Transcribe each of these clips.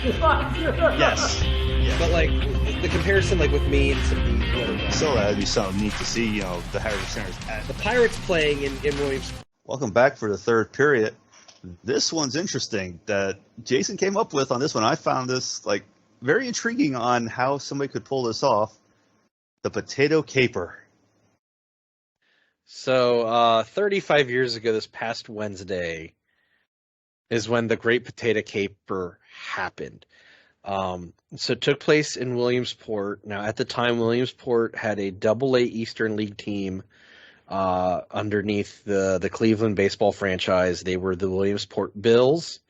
Yes. Yeah. But like the comparison, like with me and some of the other guys. So that'd be something neat to see, the Heritage Centers. The Pirates playing in Williamsport. Welcome back for the third period. This one's interesting that Jason came up with on this one. I found this like very intriguing on how somebody could pull this off. The potato caper. So 35 years ago, this past Wednesday, is when the Great Potato Caper happened. So it took place in Williamsport. Now, at the time, Williamsport had a Double-A Eastern League team underneath the Cleveland baseball franchise. They were the Williamsport Bills,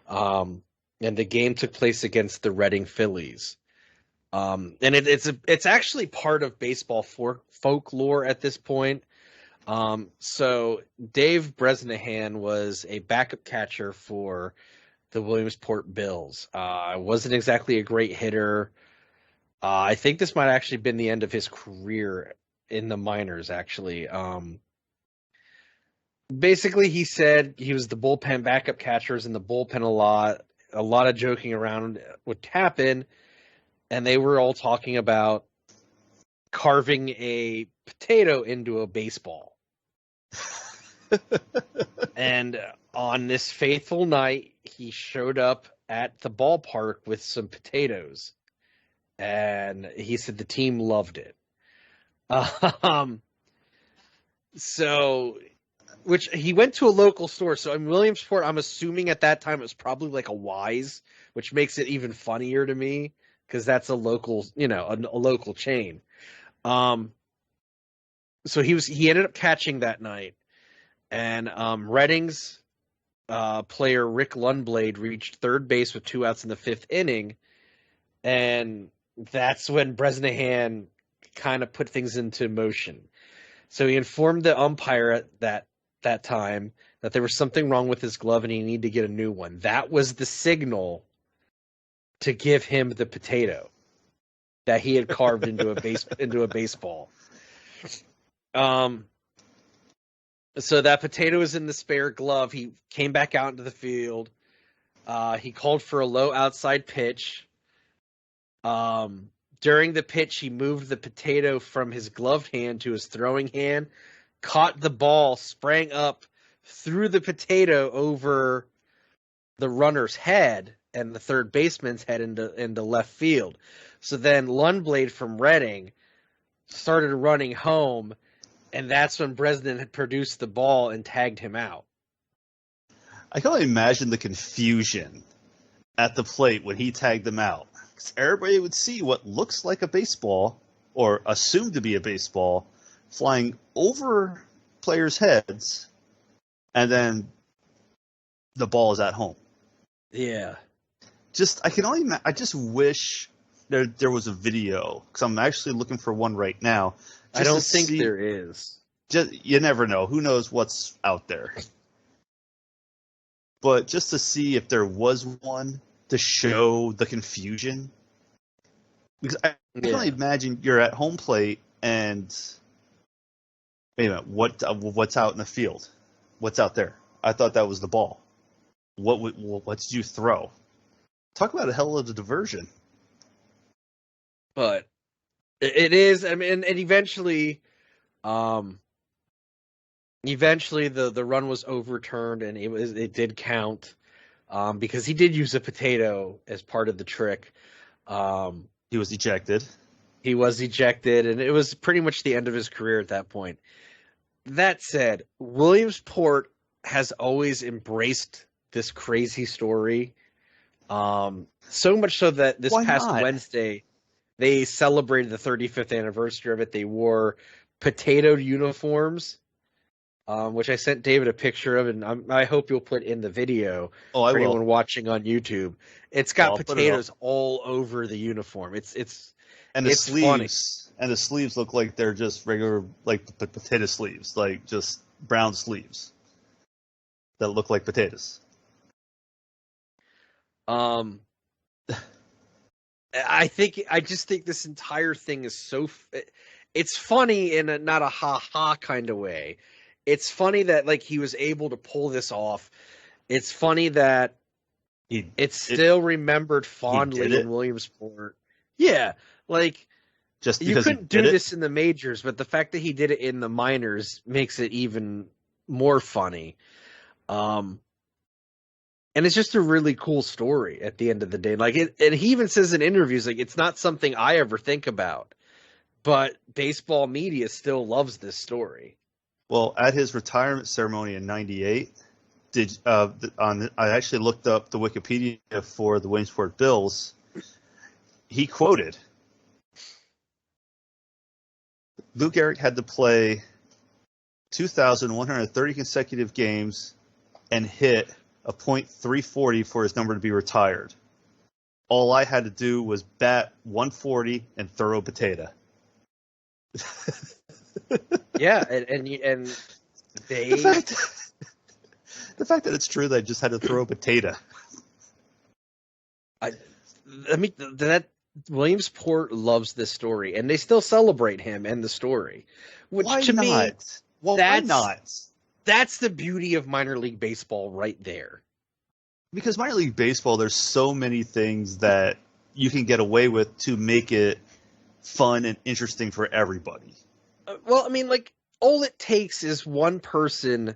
and the game took place against the Reading Phillies. And it's actually part of baseball folklore at this point. So Dave Bresnahan was a backup catcher for the Williamsport Bills. Wasn't exactly a great hitter. I think this might have actually been the end of his career in the minors, actually. Basically, he said he was the bullpen backup catchers in the bullpen a lot. A lot of joking around would happen, and they were all talking about carving a potato into a baseball. And on this fateful night, he showed up at the ballpark with some potatoes, and he said the team loved it. So, which he went to a local store. So in Williamsport, I'm assuming at that time it was probably like a Wise, which makes it even funnier to me because that's a local, a local chain. So he ended up catching that night, and Reading's player Rick Lundblade reached third base with 2 outs in the 5th inning, and that's when Bresnahan kind of put things into motion. So he informed the umpire at that time that there was something wrong with his glove and he needed to get a new one. That was the signal to give him the potato that he had carved into a baseball. So that potato was in the spare glove. He came back out into the field. He called for a low outside pitch. During the pitch, he moved the potato from his gloved hand to his throwing hand, caught the ball, sprang up, threw the potato over the runner's head and the third baseman's head into left field. So then Lundblade from Reading started running home, and that's when Bresnan had produced the ball and tagged him out. I can only imagine the confusion at the plate when he tagged them out. Because everybody would see what looks like a baseball, or assumed to be a baseball, flying over players' heads, and then the ball is at home. Yeah. I just wish there was a video, because I'm actually looking for one right now. I don't think there is. You never know. Who knows what's out there? But just to see if there was one to show the confusion. Because I can only imagine you're at home plate and wait a minute, what's out in the field? What's out there? I thought that was the ball. What did you throw? Talk about a hell of a diversion. But it is. I mean, and eventually, the run was overturned, and it did count because he did use a potato as part of the trick. He was ejected. And it was pretty much the end of his career at that point. That said, Williamsport has always embraced this crazy story, so much so that this past Wednesday, they celebrated the 35th anniversary of it. They wore potato uniforms, which I sent David a picture of, and I hope you'll put in the video for anyone watching on YouTube. It's got potatoes all over the uniform. It's sleeves funny. And the sleeves look like they're just regular, like potato sleeves, like just brown sleeves that look like potatoes. I just think this entire thing is so. It's funny in not a ha-ha kind of way. It's funny that he was able to pull this off. It's funny that It's still remembered fondly in Williamsport. Yeah, like just you couldn't do this in the majors, but the fact that he did it in the minors makes it even more funny. And it's just a really cool story at the end of the day. Like and he even says in interviews, like, it's not something I ever think about, but baseball media still loves this story. Well, at his retirement ceremony in '98, I actually looked up the Wikipedia for the Williamsport Bills. He quoted, Lou Gehrig had to play 2,130 consecutive games and hit a .340 for his number to be retired. All I had to do was bat 140 and throw a potato. Yeah, and they the fact that it's true that I just had to throw a potato. That Williamsport loves this story, and they still celebrate him and the story. Which why to not? me, well, why not? That's the beauty of minor league baseball right there. Because minor league baseball, there's so many things that you can get away with to make it fun and interesting for everybody. Well, I mean, like, all it takes is one person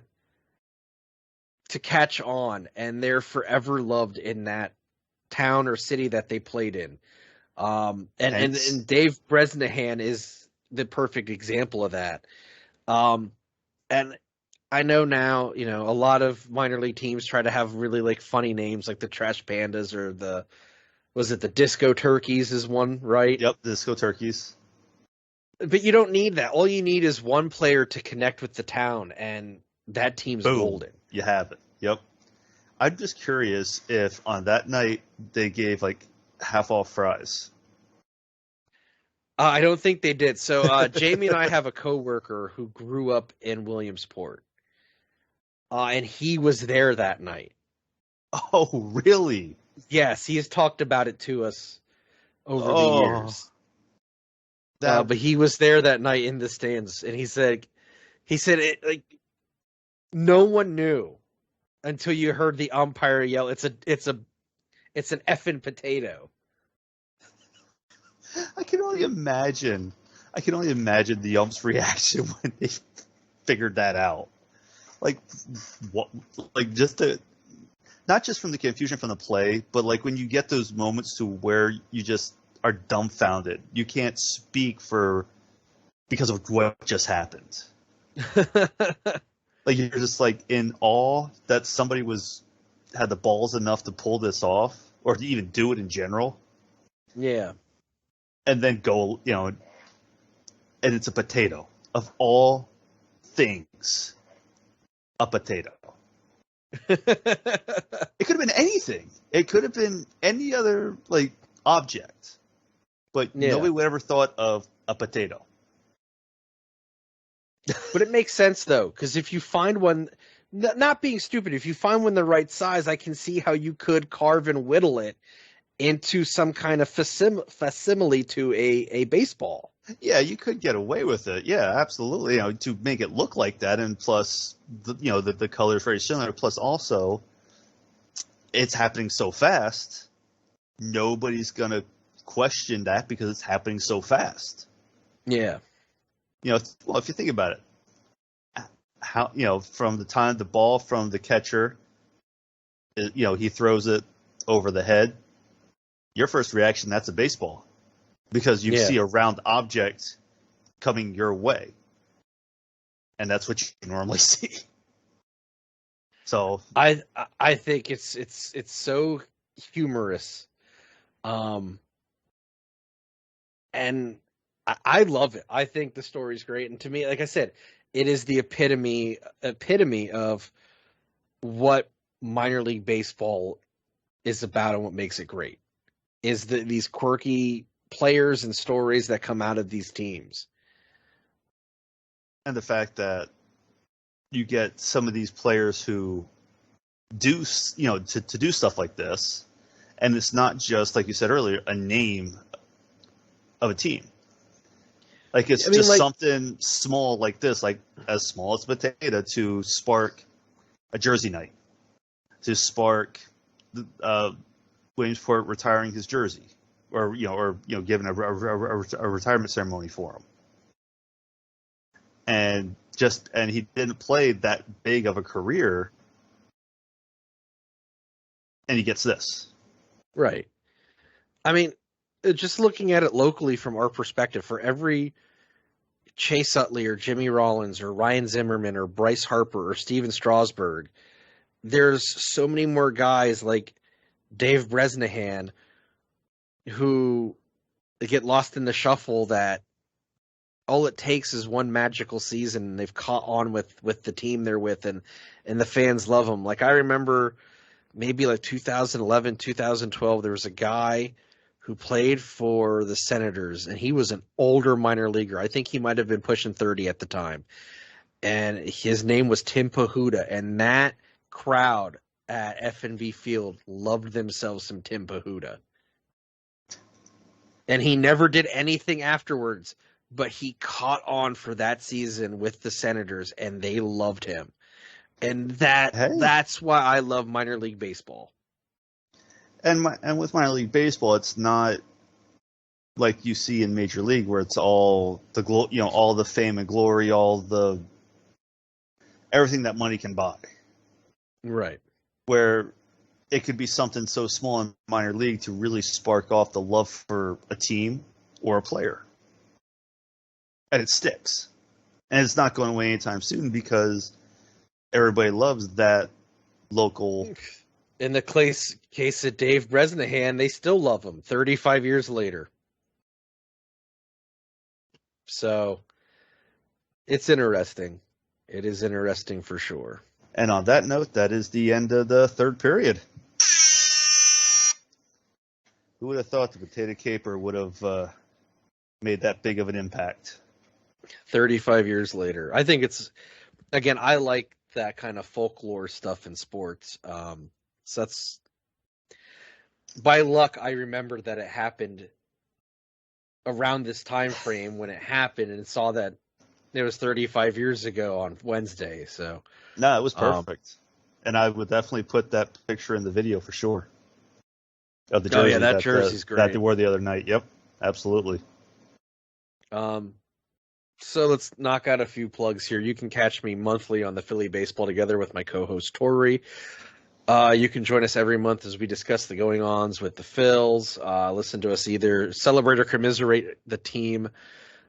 to catch on, and they're forever loved in that town or city that they played in. And Dave Bresnahan is the perfect example of that. And I know now, a lot of minor league teams try to have really like funny names, like the Trash Pandas or the Disco Turkeys is one, right? Yep, the Disco Turkeys. But you don't need that. All you need is one player to connect with the town, and that team's golden. You have it. Yep. I'm just curious if on that night they gave like half-off fries. I don't think they did. So Jamie and I have a coworker who grew up in Williamsport, and he was there that night. Oh, really? Yes, he has talked about it to us over the years. But he was there that night in the stands, and he said it, like, no one knew until you heard the umpire yell, "It's an effing potato." I can only imagine the ump's reaction when they figured that out. Like, what? Like, not just from the confusion from the play, but like when you get those moments to where you just are dumbfounded. You can't speak because of what just happened. Like, you're just like in awe that somebody had the balls enough to pull this off, or to even do it in general. Yeah. And then go, and it's a potato. Of all things, a potato. It could have been anything. It could have been any other, like, object. But nobody would ever thought of a potato. But it makes sense, though, because if you find one, not being stupid, if you find one the right size, I can see how you could carve and whittle it into some kind of facsimile to a baseball. Yeah, you could get away with it. Yeah, absolutely. To make it look like that, and plus, the color is very similar. Plus, also, it's happening so fast, nobody's gonna question that because it's happening so fast. Yeah. Well, if you think about it, how from the time the ball from the catcher, he throws it over the head. Your first reaction, that's a baseball, because you see a round object coming your way, and that's what you normally see. So I think it's so humorous, and I love it. I think the story's great, and to me, like I said, it is the epitome of what minor league baseball is about and what makes it great. Is these quirky players and stories that come out of these teams. And the fact that you get some of these players who do, to do stuff like this, and it's not just, like you said earlier, a name of a team. Like, it's something small like this, like as small as a potato, to spark a Jersey night, to spark Williamsport retiring his jersey, or giving a retirement ceremony for him, and he didn't play that big of a career, and he gets this. Right. I mean, just looking at it locally from our perspective, for every Chase Utley or Jimmy Rollins or Ryan Zimmerman or Bryce Harper or Steven Strasburg, there's so many more guys like Dave Bresnahan who get lost in the shuffle that all it takes is one magical season and they've caught on with the team they're with, and the fans love them. Like, I remember maybe like 2011, 2012, there was a guy who played for the Senators, and he was an older minor leaguer. I think he might have been pushing 30 at the time. And his name was Tim Pahuda, and that crowd at F&B Field loved themselves some Tim Pahuda. And he never did anything afterwards, but he caught on for that season with the Senators, and they loved him. And that's why I love minor league baseball. And with minor league baseball, it's not like you see in Major League, where it's all all the fame and glory, everything that money can buy. Right. Where it could be something so small in minor league to really spark off the love for a team or a player. And it sticks. And it's not going away anytime soon because everybody loves that local. In the case of Dave Bresnahan, they still love him 35 years later. So it's interesting. It is interesting for sure. And on that note, that is the end of the third period. Who would have thought the potato caper would have made that big of an impact? 35 years later. I think it's, again, I like that kind of folklore stuff in sports. So that's, by luck, I remember that it happened around this time frame when it happened, and saw that it was 35 years ago on Wednesday. So no, it was perfect. And I would definitely put that picture in the video for sure. Of the jersey. Oh, yeah, that jersey's great. That they wore the other night. Yep, absolutely. So let's knock out a few plugs here. You can catch me monthly on the Philly Baseball Together with my co-host Tori. You can join us every month as we discuss the going-ons with the Phils. Listen to us either celebrate or commiserate the team.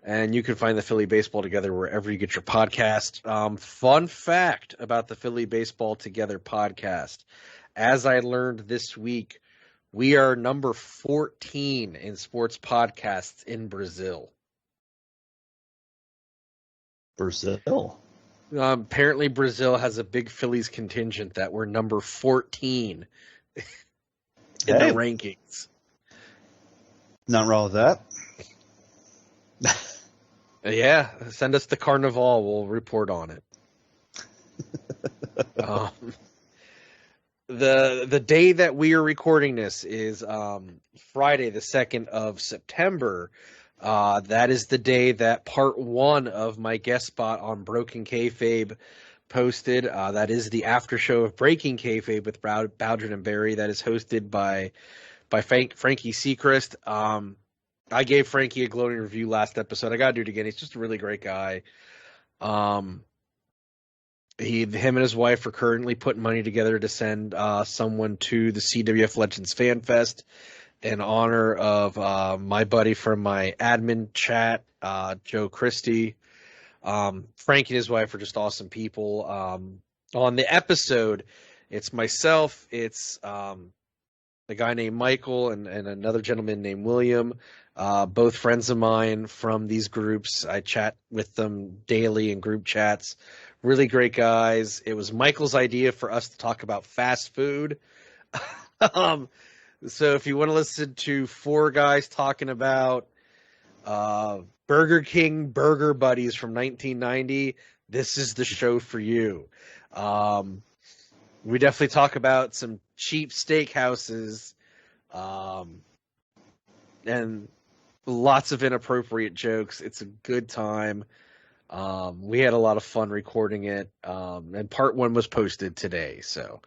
And you can find the Philly Baseball Together wherever you get your podcast. Fun fact about the Philly Baseball Together podcast. As I learned this week, we are number 14 in sports podcasts in Brazil. Brazil? Apparently Brazil has a big Phillies contingent that we're number 14 in the rankings. Nothing wrong with that. Yeah, send us the Carnival. We'll report on it. The day that we are recording this is Friday, the 2nd of September. That is the day that part 1 of my guest spot on Broken Kayfabe posted. That is the after show of Breaking Kayfabe with Bowdrin and Barry. That is hosted by Frankie Seacrest. I gave Frankie a glowing review last episode. I got to do it again. He's just a really great guy. Him and his wife are currently putting money together to send someone to the CWF Legends Fan Fest in honor of my buddy from my admin chat, Joe Christie. Frankie and his wife are just awesome people. On the episode, it's myself, it's a guy named Michael and another gentleman named William, both friends of mine from these groups. I chat with them daily in group chats. Really great guys. It was Michael's idea for us to talk about fast food. So if you want to listen to 4 guys talking about Burger King Burger Buddies from 1990, this is the show for you. We definitely talk about some cheap steakhouses and lots of inappropriate jokes. It's a good time. We had a lot of fun recording it, and part 1 was posted today. So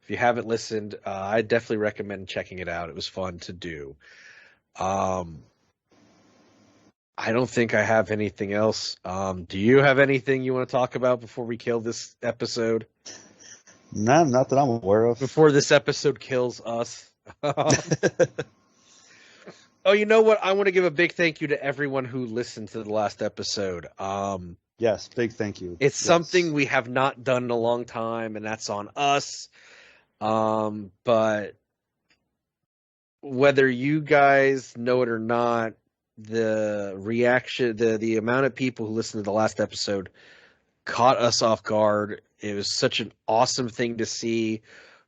If you haven't listened, I definitely recommend checking it out. It was fun to do. I don't think I have anything else. Do you have anything you want to talk about before we kill this episode? No, not that I'm aware of. Before this episode kills us. Oh, you know what? I want to give a big thank you to everyone who listened to the last episode. Yes, big thank you. It's something we have not done in a long time, and that's on us. But whether you guys know it or not, the reaction, the amount of people who listened to the last episode caught us off guard. It was such an awesome thing to see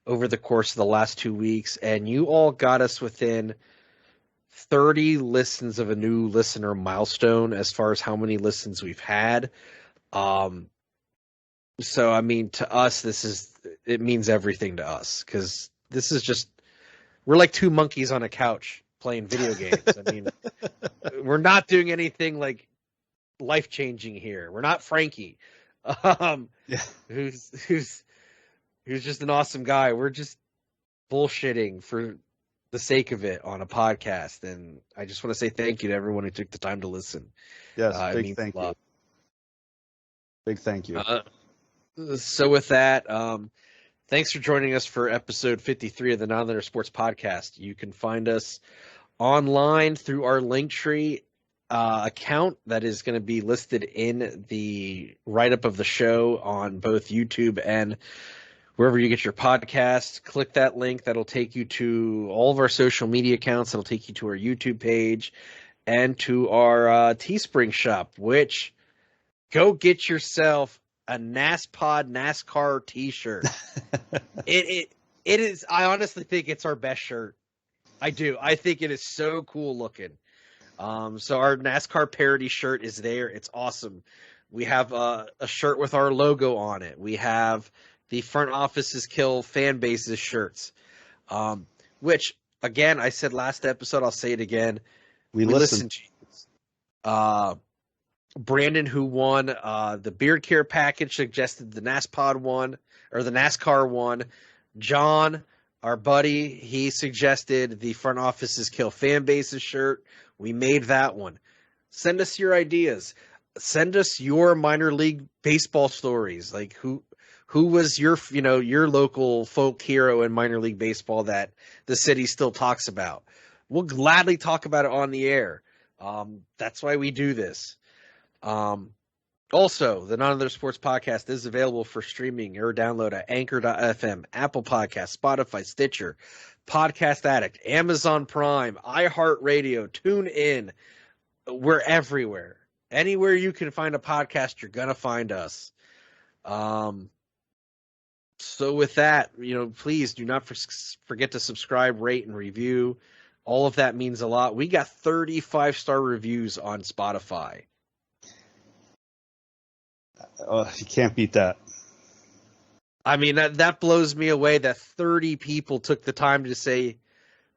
over the course of the last 2 weeks, and you all got us within 30 listens of a new listener milestone as far as how many listens we've had. So, I mean, to us, it means everything to us, because this is just, we're like two monkeys on a couch playing video games. I mean, we're not doing anything like life-changing here. We're not Frankie, who's just an awesome guy. We're just bullshitting for the sake of it on a podcast, and I just want to say thank you to everyone who took the time to listen. Yes, big thank you. Big thank you. So with that, thanks for joining us for episode 53 of the Non-Linear Sports Podcast. You can find us online through our Linktree account that is going to be listed in the write-up of the show on both YouTube and wherever you get your podcasts. Click that link. That'll take you to all of our social media accounts. That'll take you to our YouTube page and to our Teespring shop, which go get yourself a NASCAR t-shirt. It is, I honestly think it's our best shirt. I do. I think it is so cool looking. So our NASCAR parody shirt is there. It's awesome. We have a shirt with our logo on it. We have the Front Offices Kill fan bases shirts, which, again, I said last episode, I'll say it again. We listened to you. Brandon, who won the Beard Care package, suggested the NASPod one, or the NASCAR one. John, our buddy, he suggested the Front Offices Kill fan bases shirt. We made that one. Send us your ideas. Send us your minor league baseball stories. Like who was your local folk hero in minor league baseball that the city still talks about? We'll gladly talk about it on the air. That's why we do this. Also, the Non-Linear Sports Podcast is available for streaming or download at Anchor.fm, Apple Podcasts, Spotify, Stitcher, Podcast Addict, Amazon Prime, iHeartRadio, TuneIn. We're everywhere. Anywhere you can find a podcast, you're going to find us. So with that, please do not forget to subscribe, rate, and review. All of that means a lot. We got 35-star reviews on Spotify. You can't beat that. I mean, that blows me away that 30 people took the time to say,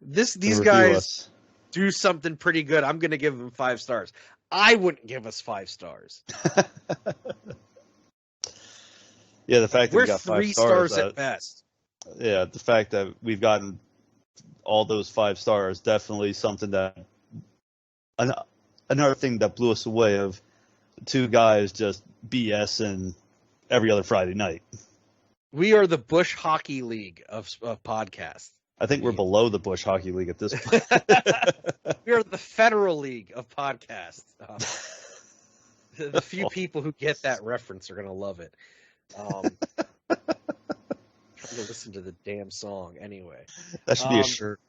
these guys do something pretty good. I'm going to give them 5 stars. I wouldn't give us 5 stars. Yeah, the fact that we're we got 3 5 stars at best. Yeah, the fact that we've gotten all those 5 stars, definitely something that another thing that blew us away of 2 guys just BSing every other Friday night. We are the Bush Hockey League of podcasts. I think we're below the Bush Hockey League at this point. We are the Federal League of podcasts. The few people who get that reference are going to love it. Trying to listen to the damn song anyway. That should be a shirt.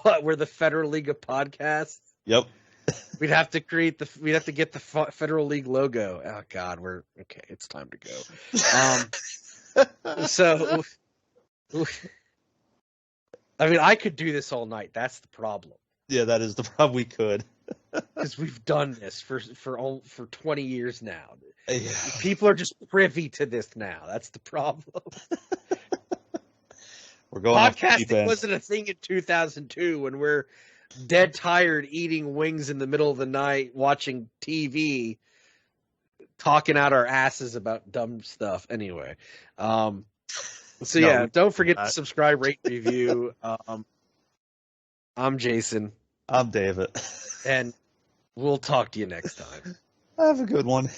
What? We're the Federal League of podcasts? Yep. We'd have to get the Federal League logo. Oh God, okay. It's time to go. So, I mean, I could do this all night. That's the problem. Yeah, that is the problem. We could, because we've done this for 20 years now. Yeah. People are just privy to this now. That's the problem. We're going. Podcasting wasn't a thing in 2002 when we're dead tired eating wings in the middle of the night, watching TV, talking out our asses about dumb stuff. Anyway, So No, yeah, we- don't forget to subscribe, rate, review. I'm Jason, I'm David. and we'll talk to you next time. Have a good one.